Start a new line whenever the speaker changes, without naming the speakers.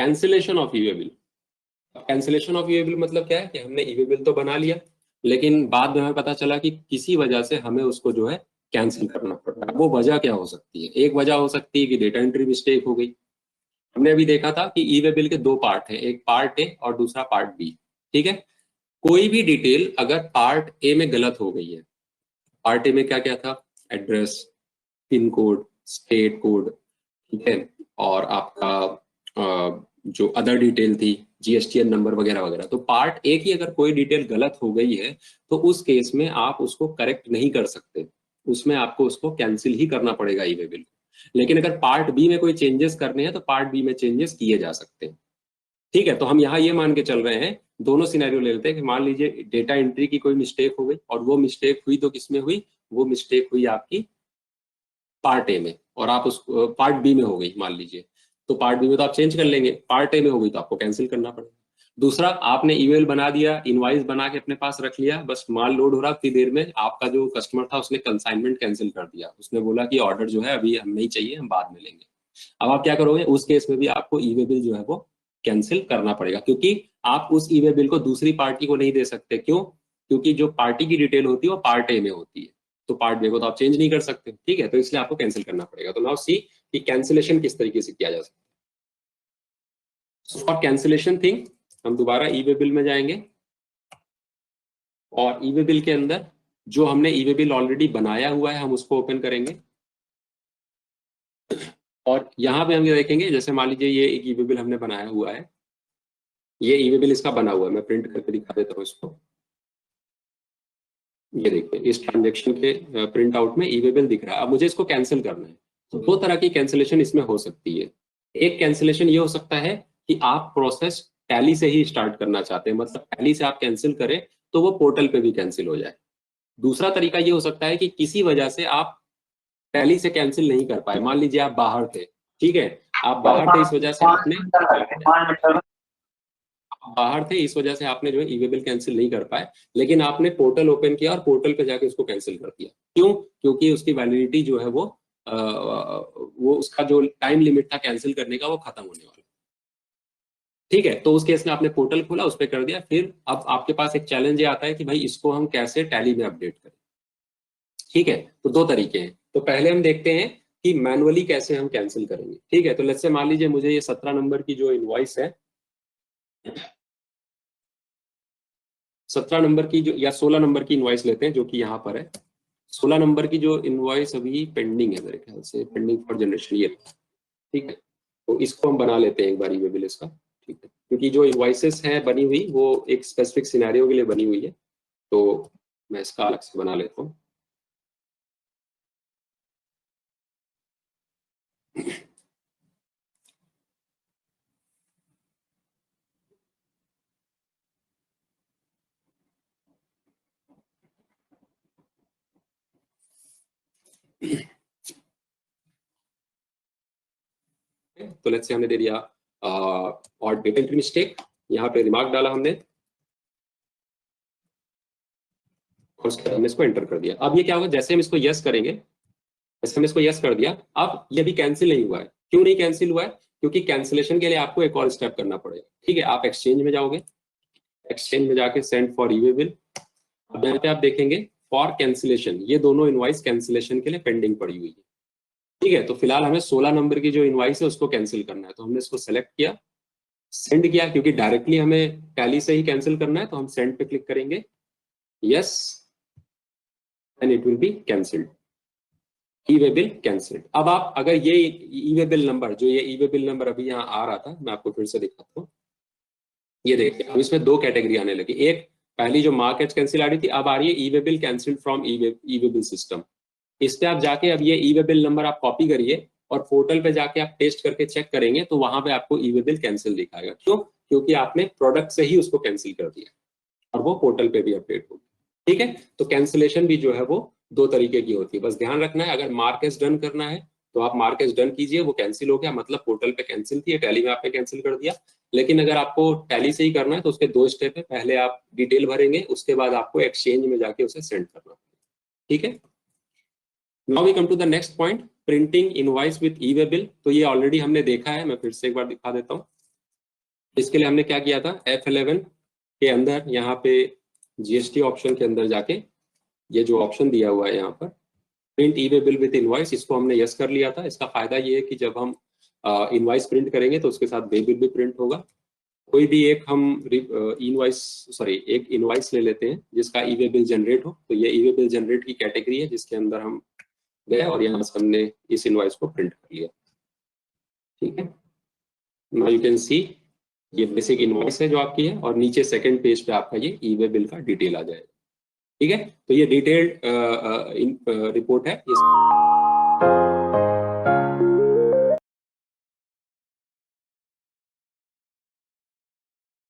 Cancellation of E way bill. Cancellation of E way bill मतलब क्या है कि हमने ई वे बिल तो बना लिया, लेकिन बाद में हमें पता चला कि किसी वजह से हमें उसको जो है कैंसिल करना पड़ रहा है। वो वजह क्या हो सकती है? एक वजह हो सकती है कि डेटा एंट्री मिस्टेक हो गई। हमने अभी देखा था कि ई वे बिल के दो पार्ट हैं, एक पार्ट ए और दूसरा पार्ट बी। ठीक है, कोई भी डिटेल अगर पार्ट ए में गलत हो गई है, पार्ट ए में क्या क्या था? Address, pin code, state code, ठीक है, और आपका जो अदर डिटेल थी, जीएसटीएन नंबर वगैरह वगैरह। तो पार्ट ए की अगर कोई डिटेल गलत हो गई है तो उस केस में आप उसको करेक्ट नहीं कर सकते, उसमें आपको उसको कैंसिल ही करना पड़ेगा ई वे बिल। लेकिन अगर पार्ट बी में कोई चेंजेस करने हैं तो पार्ट बी में चेंजेस किए जा सकते हैं। ठीक है, तो हम यहाँ ये मान के चल रहे हैं, दोनों सिनेरियो ले लेते हैं कि मान लीजिए डेटा एंट्री की कोई मिस्टेक हो गई, और वो मिस्टेक हुई तो किसमें हुई? वो मिस्टेक हुई आपकी पार्ट ए में, और आप उस पार्ट बी में हो गई मान लीजिए, तो पार्ट बी में तो आप चेंज कर लेंगे, पार्ट ए में हो गई तो आपको कैंसिल करना पड़ेगा। दूसरा, आपने ईमेल बना दिया, इनवॉइस बना के अपने पास रख लिया, बस माल लोड हो रहा, उतनी देर में आपका जो कस्टमर था उसने कंसाइनमेंट कैंसिल कर दिया, उसने बोला कि ऑर्डर जो है अभी हम नहीं चाहिए, हम बाद में लेंगे। अब आप क्या करोगे? उस केस में भी आपको ई वे बिल जो है वो कैंसिल करना पड़ेगा, क्योंकि आप उस ई वे बिल को दूसरी पार्टी को नहीं दे सकते। क्यों? क्योंकि जो पार्टी की डिटेल होती है वो पार्ट ए में होती है, तो पार्ट बी को तो आप चेंज नहीं कर सकते। ठीक है, तो इसलिए आपको कैंसिल करना पड़ेगा। तो नाउ सी कि कैंसिलेशन किस तरीके से किया जा सकता है। फॉर कैंसिलेशन थिंग हम दोबारा ई वे बिल में जाएंगे, और ई वे बिल के अंदर जो हमने ई वे बिल ऑलरेडी बनाया हुआ है हम उसको ओपन करेंगे, और यहाँ पे हम ये देखेंगे, जैसे मान लीजिए ये एक ई वे बिल हमने बनाया हुआ है, ये ई वे बिल इसका बना हुआ है, मैं प्रिंट करके दिखा देता हूँ इसको। ये देखिए, इस ट्रांजेक्शन के प्रिंट आउट में ई वे बिल दिख रहा है। अब मुझे इसको कैंसिल करना है, तो दो तरह की कैंसिलेशन इसमें हो सकती है। एक कैंसिलेशन ये हो सकता है कि आप प्रोसेस टैली से ही स्टार्ट करना चाहते हैं, मतलब टैली से आप कैंसिल करें तो वो पोर्टल पे भी कैंसिल हो जाए। दूसरा तरीका ये हो सकता है कि किसी वजह से आप टैली से कैंसिल नहीं कर पाए, मान लीजिए आप बाहर थे, ठीक है, आप बाहर थे, इस वजह से आपने बाहर थे, इस वजह से आपने जो है ई वे बिल कैंसिल नहीं कर पाए, लेकिन आपने पोर्टल ओपन किया और पोर्टल पे जाके उसको कैंसिल कर दिया। क्यों? क्योंकि उसकी वैलिडिटी जो है वो उसका जो टाइम लिमिट था कैंसिल करने का वो खत्म होने वाला। ठीक है, तो उस केस में आपने पोर्टल खोला, उस पर कर दिया, फिर अब आपके पास एक चैलेंज ये आता है कि भाई इसको हम कैसे टैली में अपडेट करें। ठीक है, तो दो तरीके हैं। तो पहले हम देखते हैं कि मैनुअली कैसे हम कैंसिल करेंगे। ठीक है, तो लेट्स से मान लीजिए मुझे ये 17 नंबर की जो इनवॉइस है, 17 नंबर की जो, या 16 नंबर की इनवॉइस लेते हैं जो कि यहाँ पर है। 16 नंबर की जो इनवॉइस अभी पेंडिंग है, मेरे ख्याल से पेंडिंग फॉर जनरेशन ये। ठीक है, तो इसको हम बना लेते हैं एक बार ई वे बिल इसका। ठीक है, क्योंकि जो इनवॉइसेस हैं बनी हुई वो एक स्पेसिफिक सिनेरियो के लिए बनी हुई है, तो मैं इसका अलग से बना लेता हूँ। तो लेट्स से हमने दे दिया और डेटा एंट्री मिस्टेक, यहाँ पे रिमार्क डाला हमने, और उसके बाद हमने इसको एंटर कर दिया। अब ये क्या होगा, जैसे हम इसको यस करेंगे, जैसे हमने इसको यस कर दिया, अब ये भी कैंसिल नहीं हुआ है। क्यों नहीं कैंसिल हुआ है? क्योंकि कैंसिलेशन के लिए आपको एक और स्टेप करना पड़ेगा। ठीक है, आप एक्सचेंज में जाओगे, एक्सचेंज में जाके send for E way bill, अब यहाँ पे आप देखेंगे फॉर कैंसिलेशन, ये दोनों इनवॉइस कैंसिलेशन के लिए पेंडिंग पड़ी हुई है। ठीक है, तो फिलहाल हमें 16 नंबर की जो इनवॉइस है उसको कैंसिल करना है, तो हमने इसको सेलेक्ट किया, सेंड किया, क्योंकि डायरेक्टली हमें टैली से ही कैंसिल करना है, तो हम सेंड पे क्लिक करेंगे, yes, and it will be cancelled, E way bill cancelled. अब आप अगर ये ई वे बिल नंबर, जो ये ई वे बिल नंबर अभी यहाँ आ रहा था, मैं आपको फिर से दिखाता हूँ। ये देखिए, अब इसमें दो कैटेगरी आने लगी, एक पहली जो मार्क एज कैंसिल आ रही थी, अब आ रही है E way bill cancelled from E way bill system. इस पे आप जाके अब ये ई वे बिल नंबर आप कॉपी करिए, और पोर्टल पे जाके आप टेस्ट करके चेक करेंगे तो वहां पे आपको ई वे बिल कैंसिल दिखाएगा। क्यों? क्योंकि आपने प्रोडक्ट से ही उसको कैंसिल कर दिया, और वो पोर्टल पे भी अपडेट होगी। ठीक है, तो कैंसिलेशन भी जो है वो दो तरीके की होती है, बस ध्यान रखना है। अगर मार्क एज डन करना है तो आप मार्क एज डन कीजिए, वो कैंसिल हो गया, मतलब पोर्टल पे कैंसिल थी, टैली में आपने कैंसिल कर दिया। लेकिन अगर आपको टैली से ही करना है तो उसके दो स्टेप है, पहले आप डिटेल भरेंगे, उसके बाद आपको एक्सचेंज में जाके उसे सेंड करना। ठीक है, now we come to the next point, printing invoice with e way bill. तो ये ऑलरेडी हमने देखा है, मैं फिर से एक बार दिखा देता हूँ। इसके लिए हमने क्या किया था, F11 के अंदर यहाँ पे जीएसटी ऑप्शन के अंदर जाके ये जो ऑप्शन दिया हुआ है यहाँ पर print E way bill with invoice, इसको हमने यस कर लिया था। इसका फायदा ये है कि जब हम इनवॉइस प्रिंट करेंगे तो उसके साथ वे बिल भी प्रिंट होगा। कोई भी एक हम एक इनवॉइस ले लेते हैं जिसका ई वे बिल जनरेट हो, तो ये ई वे बिल जनरेट की कैटेगरी है जिसके अंदर हम गए और यहाँ से हमने इस इनवॉइस को प्रिंट कर लिया। ठीक है, नाउ यू कैन सी ये बेसिक इनवॉइस है जो आपकी है, और नीचे सेकंड पेज पे आपका ये ई वे बिल का डिटेल आ जाएगा। ठीक है, तो ये डिटेल्ड रिपोर्ट है।